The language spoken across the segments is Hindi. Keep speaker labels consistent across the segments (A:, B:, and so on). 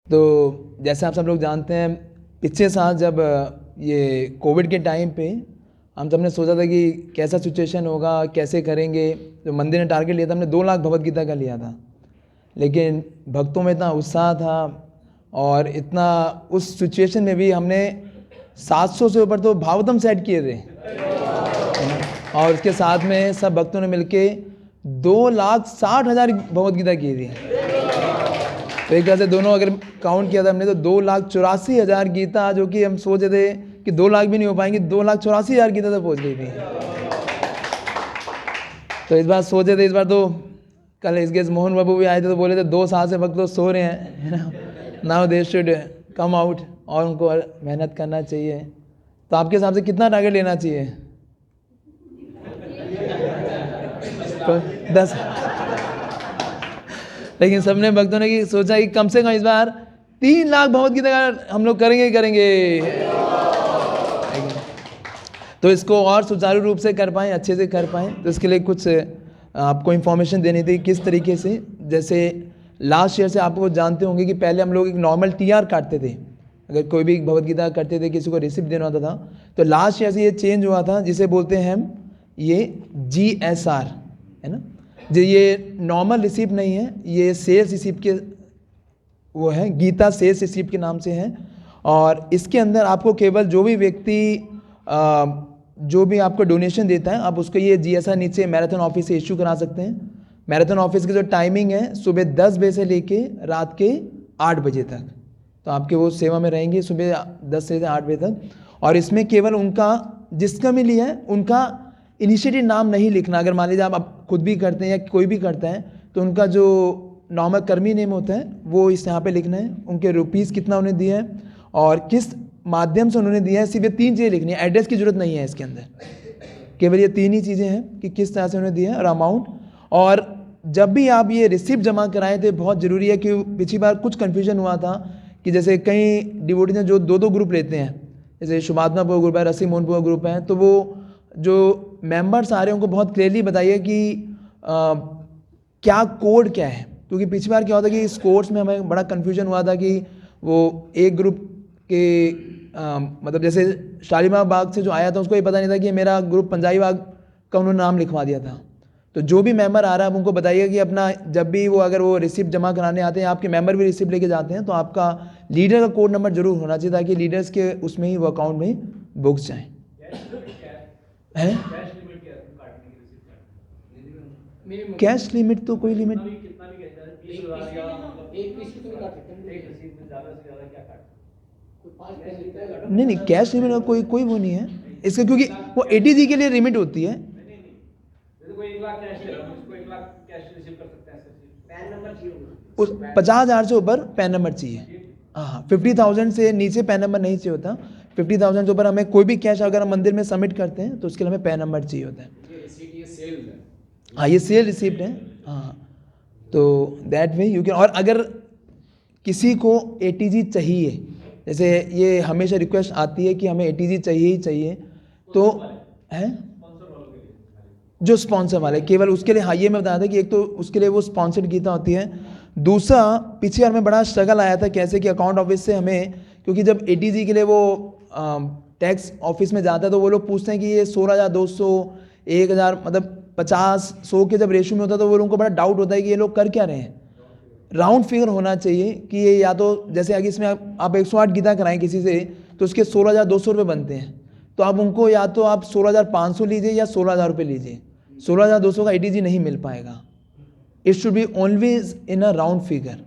A: तो जैसे आप सब लोग जानते हैं, पिछले साल जब ये कोविड के टाइम पे हम सब ने सोचा था कि कैसा सिचुएशन होगा, कैसे करेंगे। जो मंदिर ने टारगेट लिया था, हमने 2 लाख भगवद गीता का लिया था, लेकिन भक्तों में इतना उत्साह था और इतना उस सिचुएशन में भी हमने 700 से ऊपर तो भागवतम सेट किए थे, और उसके साथ में सब भक्तों ने मिलके 2,60,000 भगवद गीता की थी। तो एक तरह से दोनों अगर काउंट किया था हमने तो 2,84,000 गीता, जो कि हम सोच रहे थे कि 2 लाख भी नहीं हो पाएंगे, 2,84,000 गीता तक पहुंच गई थी। तो इस बार सोचे थे, इस बार तो कल इसके मोहन बाबू भी आए थे तो बोले थे 2 साल से भक्त लोग सो रहे हैं, है ना, now they should come out और उनको मेहनत करना चाहिए। तो आपके हिसाब से कितना टारगेट लेना चाहिए? 10। लेकिन सबने भक्तों ने सोचा कि कम से कम इस बार 3 लाख भगवद गीता का हम लोग करेंगे ही करेंगे। तो इसको और सुचारू रूप से कर पाएँ, अच्छे से कर पाएँ, तो इसके लिए कुछ आपको इन्फॉर्मेशन देनी थी किस तरीके से। जैसे लास्ट ईयर से आप लोग जानते होंगे कि पहले हम लोग एक नॉर्मल TR काटते थे, अगर कोई भी भगवद गीता करते थे, किसी को रिसिप्ट देना होता था। तो लास्ट ईयर से ये चेंज हुआ था, जिसे बोलते हैं हम ये GSR, है ना। जो ये नॉर्मल रिसिप्ट नहीं है, ये सेल्स रिसिप्ट के वो है, गीता सेल्स रिसिप्ट के नाम से है। और इसके अंदर आपको केवल जो भी व्यक्ति जो भी आपको डोनेशन देता है, आप उसको ये GSR नीचे मैराथन ऑफिस से इशू करा सकते हैं। मैराथन ऑफिस की जो टाइमिंग है सुबह 10 बजे से लेके रात के 8 बजे तक, तो आपके वो सेवा में रहेंगे सुबह 10 से 8 बजे तक। और इसमें केवल उनका जिसका भी लिया है उनका इनिशिएटिव नाम नहीं लिखना। अगर मान लीजिए आप खुद भी करते हैं या कोई भी करता है, तो उनका जो नॉर्मल कर्मी नेम होता है वो इस यहाँ पे लिखना है, उनके रुपीज़ कितना उन्हें दिया है और किस माध्यम से उन्होंने दिया है। सिर्फ ये 3 चीज़ें लिखनी है, एड्रेस की जरूरत नहीं है इसके अंदर, केवल ये 3 ही चीज़ें हैं कि किस तरह से उन्होंने दिया है और अमाउंट। और जब भी आप ये रिसिप्ट जमा कराएं तो बहुत ज़रूरी है कि पिछली बार कुछ कन्फ्यूजन हुआ था कि जैसे कई डिवोटीज हैं जो 2-2 ग्रुप लेते हैं, जैसे शुभात्मा पूर्व ग्रुप है, रसी मोहन पूर्व ग्रुप है, तो वो जो मेंबर्स आ रहे हैं उनको बहुत क्लियरली बताइए कि क्या कोड क्या है, क्योंकि पिछली बार क्या होता है कि इस कोर्स में हमें बड़ा कन्फ्यूजन हुआ था कि वो एक ग्रुप के मतलब जैसे शालीमार बाग से जो आया था उसको ये पता नहीं था कि मेरा ग्रुप पंजाबी बाग का उन्होंने नाम लिखवा दिया था। तो जो भी मेंबर आ रहा है आप उनको बताइए कि अपना जब भी वो अगर वो रिसिप्ट जमा कराने आते हैं, आपके मेंबर भी रिसिप्ट लेके जाते हैं, तो आपका लीडर का कोड नंबर जरूर होना चाहिए ताकि लीडर्स के उसमें ही वो अकाउंट में बुक्स जाएँ। है कैश लिमिट तो कोई लिमिट नहीं, कैश लिमिट का कोई वो नहीं है इसका, क्योंकि वो ATG के लिए लिमिट होती है। उस 50,000 से ऊपर पैन नंबर चाहिए। हाँ, 50,000 से नीचे पैन नंबर नहीं चाहिए होता। 50,000 से ऊपर हमें कोई भी कैश अगर हम मंदिर में सबमिट करते हैं तो उसके लिए हमें पैन नंबर चाहिए होता है। हाँ, ये सेल रिसिप्ट है। हाँ, तो दैट वे यू कैन। और अगर किसी को ATG चाहिए, जैसे ये हमेशा रिक्वेस्ट आती है कि हमें ATG चाहिए ही चाहिए, तो है जो स्पॉन्सर वाले केवल उसके लिए। हाँ, ये मैं बताया था कि एक तो उसके लिए वो स्पॉन्सर्ड गीता होती है, दूसरा पिछले बार में बड़ा स्ट्रगल आया था कैसे कि अकाउंट ऑफिस से हमें, क्योंकि जब ATG के लिए वो टैक्स ऑफिस में जाता है तो वो लोग पूछते हैं कि ये 16,200 1,000 मतलब 50-100 के जब रेशो में होता है तो वो लोगों को बड़ा डाउट होता है कि ये लोग कर क्या रहे हैं। राउंड फिगर होना चाहिए कि ये या तो जैसे अगर इसमें आप 108 गीता कराएं किसी से तो उसके 16,200 रुपये बनते हैं, तो आप उनको या तो आप 16,500 लीजिए या 16,000 रुपये लीजिए। 16,200 का ATG नहीं मिल पाएगा। It should be always in a round figure.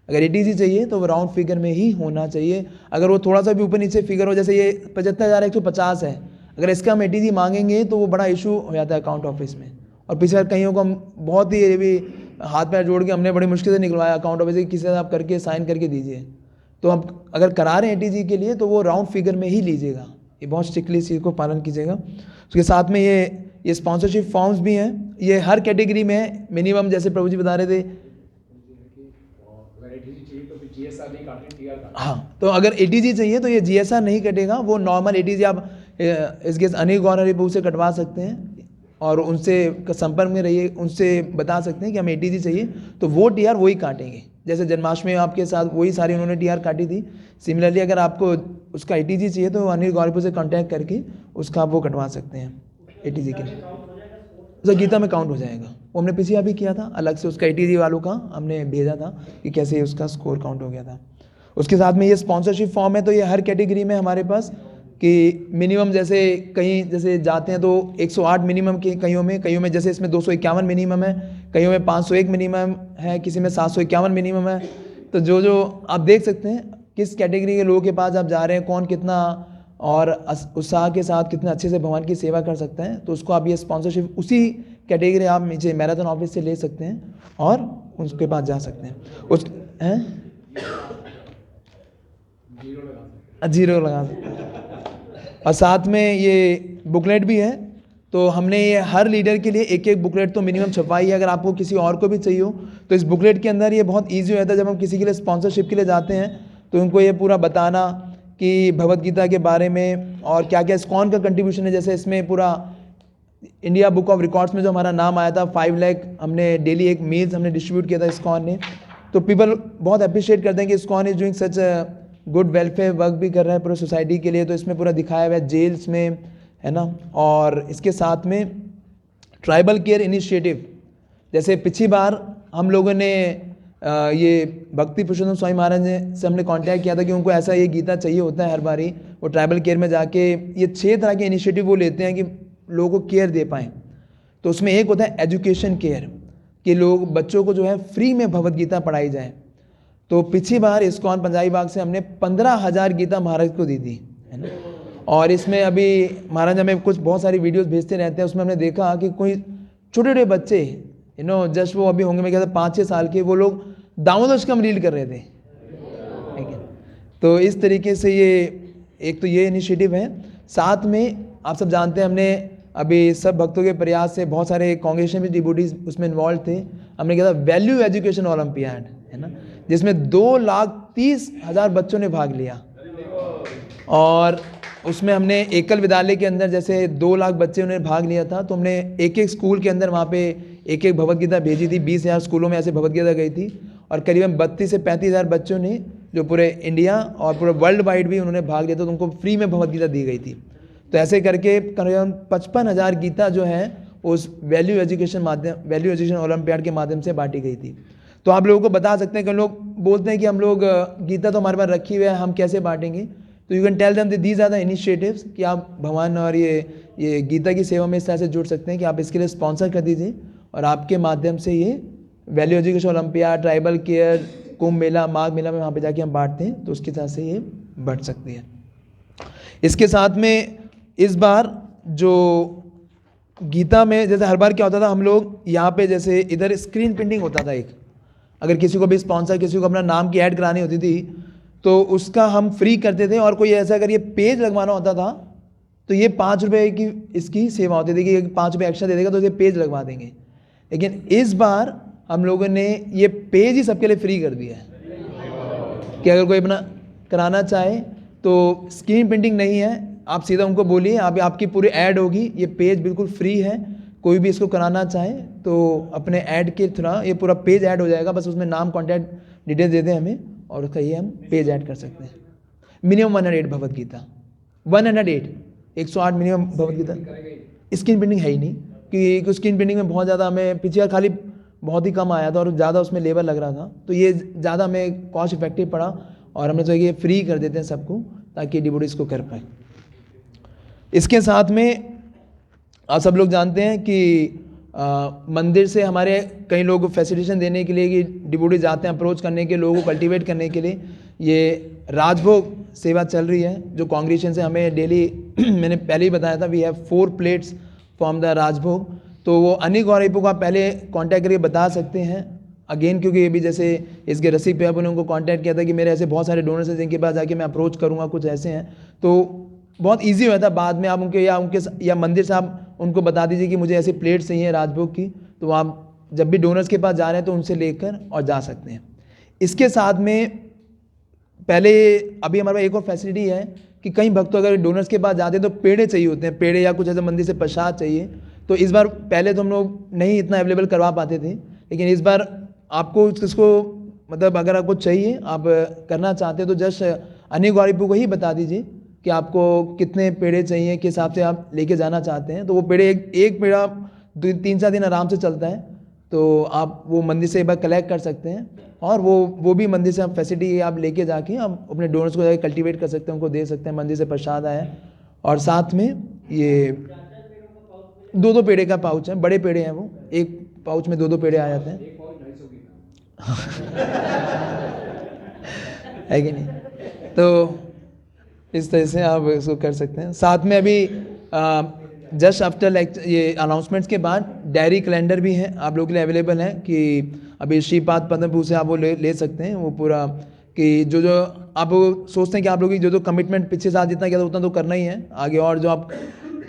A: अगर ATG चाहिए तो वो राउंड फिगर में ही होना चाहिए। अगर वो थोड़ा सा भी ऊपर नीचे फिगर हो, जैसे ये 75,150 है, अगर इसका हम ATG मांगेंगे तो वो बड़ा इशू हो जाता है अकाउंट ऑफिस में। और पिछले बार कईयों को हम बहुत ही भी हाथ पैर जोड़ के हमने बड़ी मुश्किल से निकलवाया अकाउंट ऑफिस से, किसी से आप करके साइन करके दीजिए। तो आप अगर करा रहे हैं ATG के लिए तो वो राउंड फिगर में ही लीजिएगा। ये बहुत स्ट्रिक्टली इस चीज़ को पालन कीजिएगा। उसके साथ में ये स्पॉन्सरशिप फॉर्म्स भी हैं, ये हर कैटेगरी में है। मिनिमम जैसे प्रभु जी बता रहे थे, हाँ, तो अगर ATG चाहिए तो ये GSR नहीं कटेगा, वो नॉर्मल ATG आप इसके अनिल गौर हरिप्रभु से कटवा सकते हैं। और उनसे संपर्क में रहिए, उनसे बता सकते हैं कि हमें ATG चाहिए, तो वो टीआर वही काटेंगे। जैसे जन्माष्टमी में आपके साथ वही सारी उन्होंने टीआर काटी थी, सिमिलरली अगर आपको उसका ATG चाहिए तो अनिल गौरीपुर से कांटेक्ट करके उसका आप वो कटवा सकते हैं ATG के लिए। उसका गीता में काउंट हो जाएगा, वो हमने पिछले अभी किया था अलग से, उसका ATG वालों का हमने भेजा था कि कैसे उसका स्कोर काउंट हो गया था। उसके साथ में ये स्पॉन्सरशिप फॉर्म है, तो ये हर कैटेगरी में हमारे पास कि मिनिमम जैसे कहीं जैसे जाते हैं तो 108 मिनिमम के कईयों में जैसे इसमें 251 मिनिमम है, कईयों में 501 मिनिमम है, किसी में 751 मिनिमम है। तो जो आप देख सकते हैं किस कैटेगरी के लोगों के पास आप जा रहे हैं, कौन कितना और उत्साह के साथ कितने अच्छे से भगवान की सेवा कर सकते हैं, तो उसको आप ये स्पॉन्सरशिप उसी कैटेगरी आप नीचे मैराथन ऑफिस से ले सकते हैं और उसके पास जा सकते हैं। उस हैं जीरो लगा सकते हैं। और साथ में ये बुकलेट भी है, तो हमने ये हर लीडर के लिए एक एक बुकलेट तो मिनिमम छपवाई है। अगर आपको किसी और को भी चाहिए हो तो इस बुकलेट के अंदर ये बहुत ईजी हो जाता है। जब हम किसी के लिए स्पॉन्सरशिप के लिए जाते हैं तो उनको ये पूरा बताना कि भगवत गीता के बारे में और क्या क्या इस्कॉन का कंट्रीब्यूशन है। जैसे इसमें पूरा इंडिया बुक ऑफ रिकॉर्ड्स में जो हमारा नाम आया था 5 लाख, हमने डेली एक मील्स हमने डिस्ट्रीब्यूट किया था इस्कॉन ने, तो पीपल बहुत अप्रिशिएट करते हैं कि ISKCON is doing such good welfare work भी कर रहा है पूरे सोसाइटी के लिए। तो इसमें पूरा दिखाया हुआ है जेल्स में, है ना। और इसके साथ में ट्राइबल केयर इनिशिएटिव, जैसे पिछली बार हम लोगों ने ये भक्ति पुरुषोत्तम स्वामी महाराज से हमने कांटेक्ट किया था कि उनको ऐसा ये गीता चाहिए होता है हर बारी, वो ट्राइबल केयर में जाके ये 6 तरह के इनिशिएटिव वो लेते हैं कि लोगों को केयर दे पाएँ। तो उसमें एक होता है एजुकेशन केयर, कि लोग बच्चों को जो है फ्री में भगवत गीता पढ़ाई जाए। तो पिछली बार इस्कॉन पंजाबी बाग से हमने 15,000 गीता महाराज को दी थी, है ना। और इसमें अभी महाराज हमें कुछ बहुत सारी वीडियोस भेजते रहते हैं, उसमें हमने देखा कि कोई छोटे छोटे बच्चे जस्ट वो अभी होंगे मैं कहता 5-6 साल के, वो लोग दामोदर रील कर रहे थे, ठीक है। तो इस तरीके से ये एक तो ये इनिशिएटिव है। साथ में आप सब जानते हैं हमने अभी सब भक्तों के प्रयास से बहुत सारे कांग्रेगेशन में डिवोटीज उसमें इन्वॉल्व थे। हमने किया था वैल्यू एजुकेशन ओलंपियाड, है ना, जिसमें 2,30,000 बच्चों ने भाग लिया। और उसमें हमने एकल विद्यालय के अंदर जैसे 2 लाख बच्चे उन्हें भाग लिया था, तो हमने एक एक स्कूल के अंदर वहाँ पे एक एक भगवत गीता भेजी थी। 20,000 स्कूलों में ऐसे भगवत गीता गई थी और करीबन 32 से 35,000 बच्चों ने जो पूरे इंडिया और पूरे वर्ल्ड वाइड भी उन्होंने भाग लिया था, तो उनको फ्री में भगवत गीता दी गई थी। तो ऐसे करके करीबन 55,000 गीता जो है उस वैल्यू एजुकेशन ओलंपियाड के माध्यम से बांटी गई थी। तो आप लोगों को बता सकते हैं कि लोग बोलते हैं कि हम लोग गीता तो हमारे पास रखी हुई है, हम कैसे बांटेंगे। तो you can tell them these are the initiatives कि आप भगवान और ये गीता की सेवा में इस तरह से जुड़ सकते हैं कि आप इसके लिए स्पॉन्सर कर दीजिए और आपके माध्यम से ये value education olympiad, tribal care, Kumbh Mela, Magh Mela में वहाँ पे जाके हम बांटते हैं, तो उसकी तरह से ये बढ़ सकती है। इसके साथ में इस बार जो गीता में जैसे हर बार क्या होता था, हम लोग यहाँ पे जैसे इधर स्क्रीन प्रिंटिंग होता था एक, अगर किसी को भी स्पॉन्सर, किसी को अपना नाम की ऐड करानी होती थी तो उसका हम फ्री करते थे। और कोई ऐसा अगर ये पेज लगवाना होता था तो ये 5 रुपये की इसकी सेवा होती थी कि 5 रुपये एक्स्ट्रा दे देगा तो ये पेज लगवा देंगे। लेकिन इस बार हम लोगों ने ये पेज ही सबके लिए फ्री कर दिया है कि अगर कोई अपना कराना चाहे तो स्क्रीन प्रिंटिंग नहीं है, आप सीधा उनको बोलिए, आपकी पूरी ऐड होगी, ये पेज बिल्कुल फ्री है। कोई भी इसको कराना चाहे तो अपने ऐड के थ्रू ये पूरा पेज ऐड हो जाएगा, बस उसमें नाम कॉन्टैक्ट डिटेल दे दें हमें और उसका ये हम पेज ऐड कर सकते हैं। Minimum 108 Bhagavad Gita, 108 minimum Bhagavad Gita. Screen printing है ही नहीं, क्योंकि स्क्रीन प्रिंटिंग में बहुत ज़्यादा हमें पिछले बार खाली बहुत ही कम आया था और ज़्यादा उसमें लेबर लग रहा था, तो ये ज़्यादा हमें कॉस्ट इफेक्टिव पड़ा और हमने सोचा कि ये फ्री कर देते हैं सबको ताकि डिवोटीज को कर पाए। इसके साथ में आप सब लोग जानते हैं कि मंदिर से हमारे कई लोग फैसिलिटेशन देने के लिए कि डिवोटीज जाते हैं अप्रोच करने के, लोगों को कल्टीवेट करने के लिए ये राजभोग सेवा चल रही है जो कांग्रेगेशन से हमें डेली मैंने पहले ही बताया था, we have 4 plates from the Rajbhog. तो वो अनिल गौरीपुर को आप पहले कांटेक्ट करके बता सकते हैं अगेन, क्योंकि ये भी जैसे इसके रसिक पे ने उनको कांटेक्ट किया था कि मेरे ऐसे बहुत सारे डोनर्स हैं जिनके पास जाके मैं अप्रोच करूँगा, कुछ ऐसे हैं, तो बहुत इजी हो जाता है। बाद में आप उनके या मंदिर से आप उनको बता दीजिए कि मुझे ऐसी प्लेट चाहिए है राजभोग की, तो आप जब भी डोनर्स के पास जा रहे हैं तो उनसे लेकर और जा सकते हैं। इसके साथ में पहले अभी हमारे पास एक और फैसिलिटी है कि कई भक्तों अगर डोनर्स के पास जाते हैं तो पेड़े चाहिए होते हैं, पेड़े या कुछ ऐसे मंदिर से प्रसाद चाहिए, तो इस बार पहले तो हम लोग नहीं इतना अवेलेबल करवा पाते थे, लेकिन इस बार आपको इसको मतलब अगर आपको चाहिए, आप करना चाहते हो तो जस्ट अनिल गौरीपू को ही बता दीजिए कि आपको कितने पेड़े चाहिए, किस हिसाब से आप लेके जाना चाहते हैं। तो वो पेड़े एक पेड़ा 3-4 दिन आराम से चलता है, तो आप वो मंदिर से एक बार कलेक्ट कर सकते हैं, और वो भी मंदिर से आप फैसिलिटी आप लेके जाके आप अपने डोनर्स को जाके कल्टीवेट कर सकते हैं, उनको दे सकते हैं, मंदिर से प्रसाद आया। और साथ में ये 2-2 पेड़े का पाउच है, बड़े पेड़े हैं वो, एक पाउच में 2-2 पेड़े आ जाते हैं है कि नहीं। तो इस तरह से आप इसको कर सकते हैं। साथ में अभी जस्ट आफ्टर ये अनाउंसमेंट्स के बाद डायरी कैलेंडर भी है आप लोगों के लिए अवेलेबल है, कि अभी श्रीपाद पद्मभूषण से आप वो ले सकते हैं। वो पूरा कि जो आप सोचते हैं कि आप लोगों की जो कमिटमेंट पिछले साल जितना किया था उतना तो करना ही है, आगे और जो आप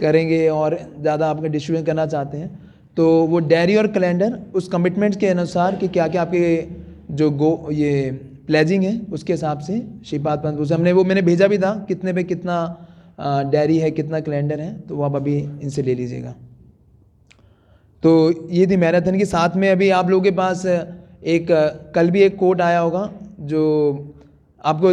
A: करेंगे और ज़्यादा आपका डिस्ट्रीब्यूशन करना चाहते हैं, तो वो डायरी और कैलेंडर उस कमिटमेंट्स के अनुसार कि क्या क्या आपके जो ये प्लेजिंग है उसके हिसाब से श्रीपाद पद्मभूषण मैंने भेजा भी था, कितने पे कितना डायरी है, कितना कैलेंडर है, तो वो आप अभी इनसे ले लीजिएगा। तो ये थी मैराथन के साथ में। अभी आप लोगों के पास कल भी एक कोट आया होगा, जो आपको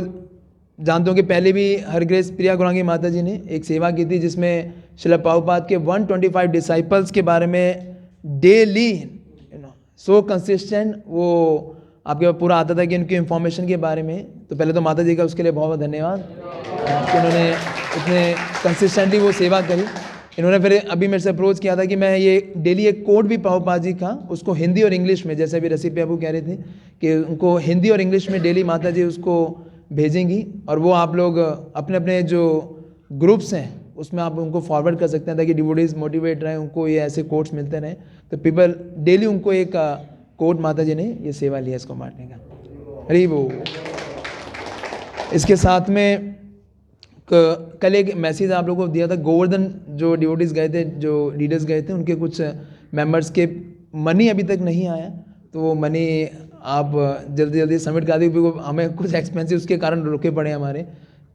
A: जानते हो कि पहले भी हरग्रेस प्रिया गौरांगी माता जी ने एक सेवा की थी, जिसमें श्रील प्रभुपाद के 125 डिसाइपल्स के बारे में डेली सो कंसिस्टेंट वो आपके पास पूरा आता था कि उनकी इन्फॉर्मेशन के बारे में। तो पहले तो माता जी का उसके लिए बहुत बहुत धन्यवाद कि उन्होंने इतने कंसिस्टेंटली वो सेवा करी। इन्होंने फिर अभी मेरे से अप्रोच किया था कि मैं ये डेली एक कोट भी प्रभुपाद जी का उसको हिंदी और इंग्लिश में, जैसे अभी रसीब बाबू कह रहे थे कि उनको हिंदी और इंग्लिश में डेली माता जी उसको भेजेंगी, और वो आप लोग अपने अपने जो ग्रुप्स हैं उसमें आप उनको फॉरवर्ड कर सकते हैं, ताकि डिवोटीज मोटिवेट रहें, उनको ये ऐसे कोट्स मिलते रहें। तो पीपल डेली उनको एक कोट माता जी ने ये सेवा लिया इसको बांटने का। अरे वो इसके साथ में कल एक मैसेज आप लोगों को दिया था, गोवर्धन जो डिवोटीज गए थे, जो लीडर्स गए थे, उनके कुछ मेंबर्स के मनी अभी तक नहीं आया, तो वो मनी आप जल्दी जल्दी सबमिट करा दी, क्योंकि हमें कुछ एक्सपेंसिव उसके कारण रुके पड़े हमारे।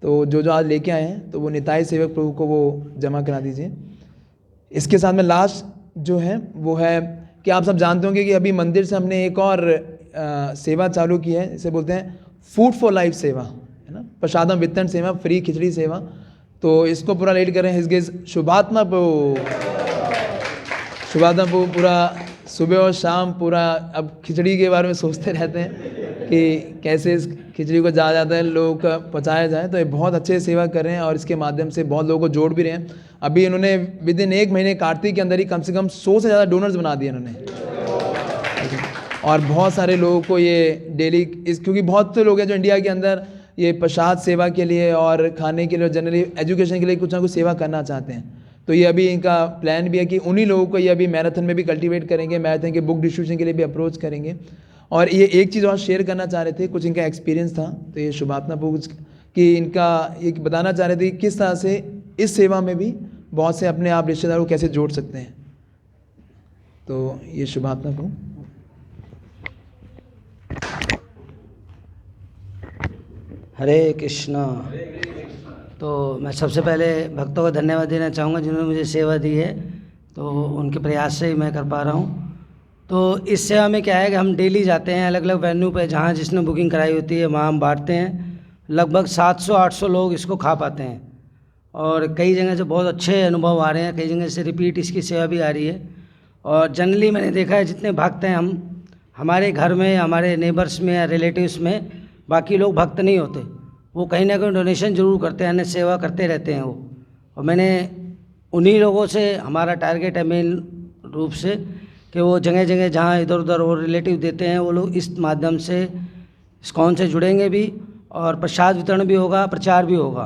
A: तो जो आज लेके आए हैं तो वो निताई सेवक प्रभु को वो जमा करा दीजिए। इसके साथ में लास्ट जो है वो है कि आप सब जानते होंगे कि अभी मंदिर से हमने एक और सेवा चालू की है, इसे बोलते हैं फूड फॉर लाइफ सेवा, है ना, प्रसादम वितरण सेवा, फ्री खिचड़ी सेवा। तो इसको पूरा लीड कर रहे हैं हिज गेज शुभात्मा पूरा सुबह और शाम पूरा अब खिचड़ी के बारे में सोचते रहते हैं कि कैसे इस खिचड़ी को ज़्यादा लोगों का पहुँचाया जाए। तो ये बहुत अच्छे सेवा कर रहे हैं और इसके माध्यम से बहुत लोगों को जोड़ भी रहे हैं। अभी इन्होंने विद इन 1 महीने कार्तिक के अंदर ही कम से कम 100 से ज़्यादा डोनर्स बना दिए इन्होंने, और बहुत सारे लोगों को ये डेली क्योंकि बहुत से लोग हैं जो इंडिया के अंदर ये प्रसाद सेवा के लिए और खाने के लिए और जनरली एजुकेशन के लिए कुछ ना कुछ सेवा करना चाहते हैं। तो ये अभी इनका प्लान भी है कि उन्हीं लोगों को ये अभी मैराथन में भी कल्टीवेट करेंगे, मैराथन के बुक डिस्ट्रीब्यूशन के लिए भी अप्रोच करेंगे। और ये एक चीज़ और शेयर करना चाह रहे थे, कुछ इनका एक्सपीरियंस था, तो ये शुभात्मा पूछ कि इनका ये बताना चाह रहे थे किस तरह से इस सेवा में भी बहुत से अपने आप रिश्तेदारों को कैसे जोड़ सकते हैं। तो ये शुभात्मा को
B: हरे कृष्णा। तो मैं सबसे पहले भक्तों को धन्यवाद देना चाहूँगा जिन्होंने मुझे सेवा दी है, तो उनके प्रयास से ही मैं कर पा रहा हूँ। तो इस सेवा में क्या है कि हम डेली जाते हैं अलग अलग वेन्यू पे, जहाँ जिसने बुकिंग कराई होती है वहाँ हम बांटते हैं। लगभग 700-800 लोग इसको खा पाते हैं, और कई जगह से बहुत अच्छे अनुभव आ रहे हैं, कई जगह से रिपीट इसकी सेवा भी आ रही है। और जनरली मैंने देखा है जितने भक्त हैं हम हमारे घर में, हमारे नेबर्स में या रिलेटिव्स में, बाकी लोग भक्त नहीं होते, वो कहीं ना कहीं डोनेशन ज़रूर करते हैं, अन्य सेवा करते रहते हैं वो। और मैंने उन्हीं लोगों से हमारा टारगेट है मेन रूप से कि वो जगह जगह जहाँ इधर उधर वो रिलेटिव देते हैं, वो लोग इस माध्यम से इस्कॉन से जुड़ेंगे भी, और प्रसाद वितरण भी होगा, प्रचार भी होगा।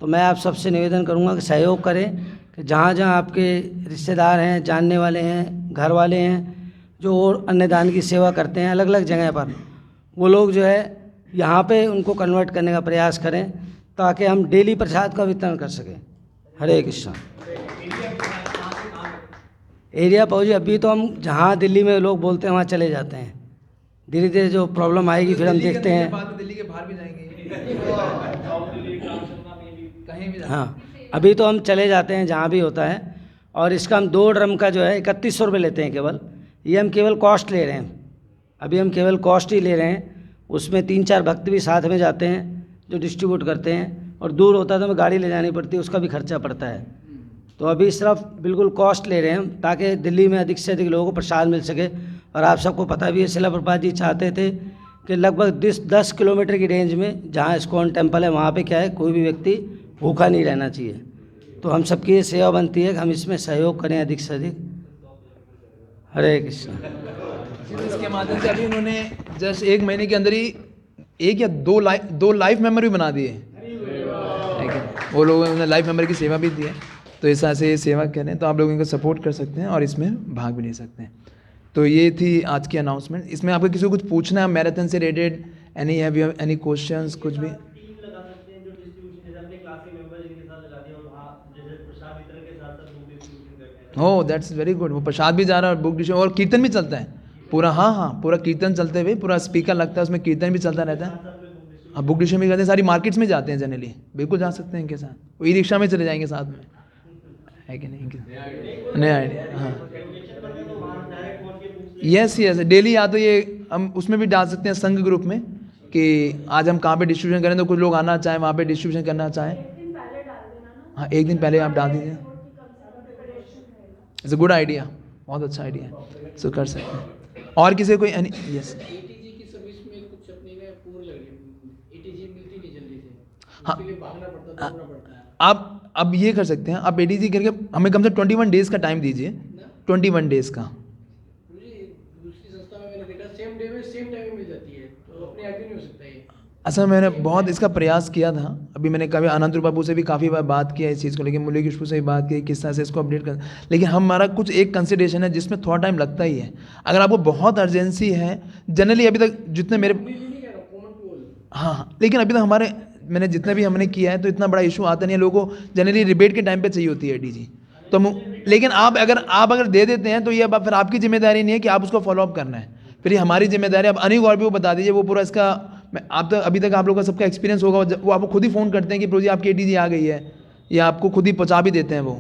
B: तो मैं आप सबसे निवेदन करूँगा कि सहयोग करें, कि जहाँ जहाँ आपके रिश्तेदार हैं, जानने वाले हैं, घर वाले हैं जो और अन्नदान की सेवा करते हैं अलग अलग जगह पर, वो लोग जो है यहाँ पे उनको कन्वर्ट करने का प्रयास करें, ताकि हम डेली प्रसाद का वितरण कर सकें। हरे कृष्णा। एरिया पहुँचे अभी तो हम जहाँ दिल्ली में लोग बोलते हैं वहाँ चले जाते हैं, धीरे धीरे जो प्रॉब्लम आएगी फिर हम देखते हैं।
A: दिल्ली के बाहर भी जाएंगे कहीं भी।
B: हाँ, अभी तो हम चले जाते हैं जहाँ भी होता है, और इसका हम 2 ड्रम का जो है 3100 रुपये लेते हैं केवल। ये हम केवल कॉस्ट ले रहे हैं, अभी हम केवल कॉस्ट ही ले रहे हैं। उसमें 3-4 भक्त भी साथ में जाते हैं जो डिस्ट्रीब्यूट करते हैं, और दूर होता है तो हमें गाड़ी ले जानी पड़ती है, उसका भी खर्चा पड़ता है। तो अभी सिर्फ बिल्कुल कॉस्ट ले रहे हैं हम, ताकि दिल्ली में अधिक से अधिक लोगों को प्रसाद मिल सके। और आप सबको पता भी है, शिला प्रभुपाद जी चाहते थे कि लगभग 10 किलोमीटर की रेंज में जहाँ इस्कॉन टेम्पल है वहाँ पे क्या है, कोई भी व्यक्ति भूखा नहीं रहना चाहिए। तो हम सबकी ये सेवा बनती है कि हम इसमें सहयोग करें अधिक से अधिक। हरे कृष्ण।
A: इसके माध्यम से अभी उन्होंने जस्ट 1 महीने के अंदर ही 1 या 2 लाइफ मेंबर भी बना दिए, ठीक है। वो लोगों ने लाइफ मेंबर की सेवा भी दी है। तो इस तरह से सेवा करें तो आप लोग इनको सपोर्ट कर सकते हैं और इसमें भाग भी ले सकते हैं। तो ये थी आज की अनाउंसमेंट। इसमें आपको किसी को कुछ पूछना है मैराथन से रिलेटेड, एनी क्वेश्चंस, कुछ भी? Oh that's very good. वो प्रसाद भी जा रहा है और बुक डिस्ट्रीब्यूशन और कीर्तन भी चलता है पूरा। हाँ, पूरा कीर्तन चलते हुए, पूरा स्पीकर लगता है उसमें, कीर्तन भी चलता रहता है। हाँ, बुक डिस्ट्रीब्यूशन भी करते हैं, सारी मार्केट्स में जाते हैं जनरली। बिल्कुल जा सकते हैं इनके साथ, वो ई रिक्शा में चले जाएंगे साथ में, है कि नहीं? नया आइडिया। हाँ, यस डेली या तो ये हम उसमें भी डाल सकते हैं संघ ग्रुप में कि आज हम कहाँ पे डिस्ट्रीब्यूशन करें, तो कुछ लोग आना चाहें वहाँ पे डिस्ट्रीब्यूशन करना चाहें। हाँ, 1 दिन पहले आप डाल दीजिए। इट्स अ गुड आइडिया, बहुत अच्छा आइडिया है, सो कर सकते हैं। और किसी कोई यस?
C: एटीजी की सर्विस में कुछ अपनी में पूर लग रही है, एटीजी मिलती नहीं जल्दी से,
A: हाँ,
C: उसके लिए भागना पड़ता है, दौड़ना पड़ता है।
A: आप अब ये कर सकते हैं, आप एटीजी करके हमें कम से 21 डेज़ का टाइम दीजिए। 21 डेज़ का।
C: दूसरी संस्था में मैंने देखा सेम डे में सेम टाइम में मिल जाती है, तो अपने आप ही नहीं हो सकता ये।
A: अच्छा, मैंने बहुत इसका प्रयास किया था। अभी मैंने कभी अनंत बाबू से भी काफ़ी बार बात किया इस चीज़ को लेकर, मुरली कृष्ण से भी बात की किस तरह से इसको अपडेट कर, लेकिन हमारा कुछ एक कंसिडरेशन है जिसमें थोड़ा टाइम लगता ही है। अगर आपको बहुत अर्जेंसी है, जनरली अभी तक जितने मेरे, हाँ, लेकिन अभी तक हमारे मैंने जितने भी हमने किया है तो इतना बड़ा इशू आता नहीं है। लोगों को जनरली रिबेट के टाइम पे चाहिए होती है एटीजी। तो लेकिन आप अगर दे देते हैं तो ये अब फिर आपकी जिम्मेदारी नहीं है कि आप उसको फॉलोअप करना है, फिर ये हमारी जिम्मेदारी है। अब अनिल गौर भी वो बता दीजिए, वो पूरा इसका आप तो अभी तक आप लोगों का सबका एक्सपीरियंस होगा, वो आपको खुद ही फ़ोन करते हैं कि प्रो जी आपकी एटीजी आ गई है, या आपको खुद ही पहुँचा भी देते हैं वो।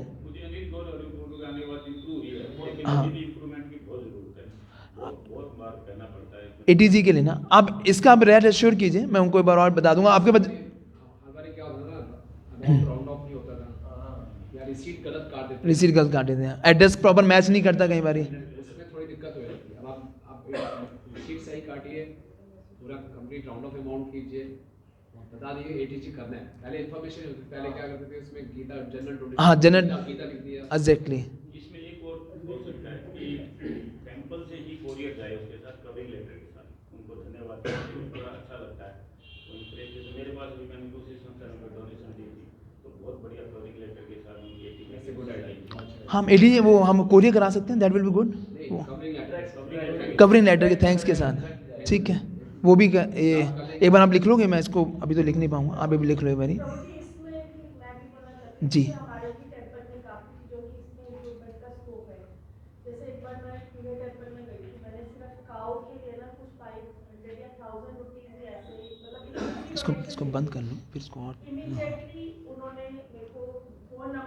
A: हाँ, एटीजी के लिए ना आप इसका आप रेट एश्योर कीजिए, मैं उनको एक बार और बता दूंगा आपके पास।
C: हमारे क्या होता था ना, अमाउंट राउंड ऑफ नहीं होता था, या रिसीट गलत काट देते
A: हैं, एड्रेस प्रॉपर मैच नहीं करता कई बार।
C: उसमें थोड़ी दिक्कत हो जाती है। अब आप रिसीट सही काटिए, पूरा कंप्लीट राउंड ऑफ अमाउंट कीजिए, बता दीजिए एटीजी करना है। पहले इन्फॉर्मेशन होती थी, पहले क्या करते थे उसमें गीता जनरल डोनेशन,
A: हाँ, जनरल
C: गीता लिख दिया।
A: एग्जैक्टली।
D: इसमें एक और हो सकता है कि टेंपल से ही कोरियर जाए उसके साथ कवरिंग लेटर के साथ, उनको धन्यवाद करते हुए बड़ा अच्छा लगता है। तो मेरे पास भी मैंने दूसरी संस्था में डोनेशन दी थी, तो बहुत बढ़िया कवरिंग लेटर के साथ उनकी एटीजी गुड आइडिया।
A: हम एटीजी वो हम कोरियर करा सकते हैं, that will be good. Covering letter के थैंक्स के साथ, ठीक है। वो भी एक बार आप लिख लोगे, मैं इसको अभी तो लिख नहीं पाऊंगा, आप भी लिख लो एक बारी जी। इसको बंद कर लो फिर इसको और।
E: इमीडिएटली उन्होंने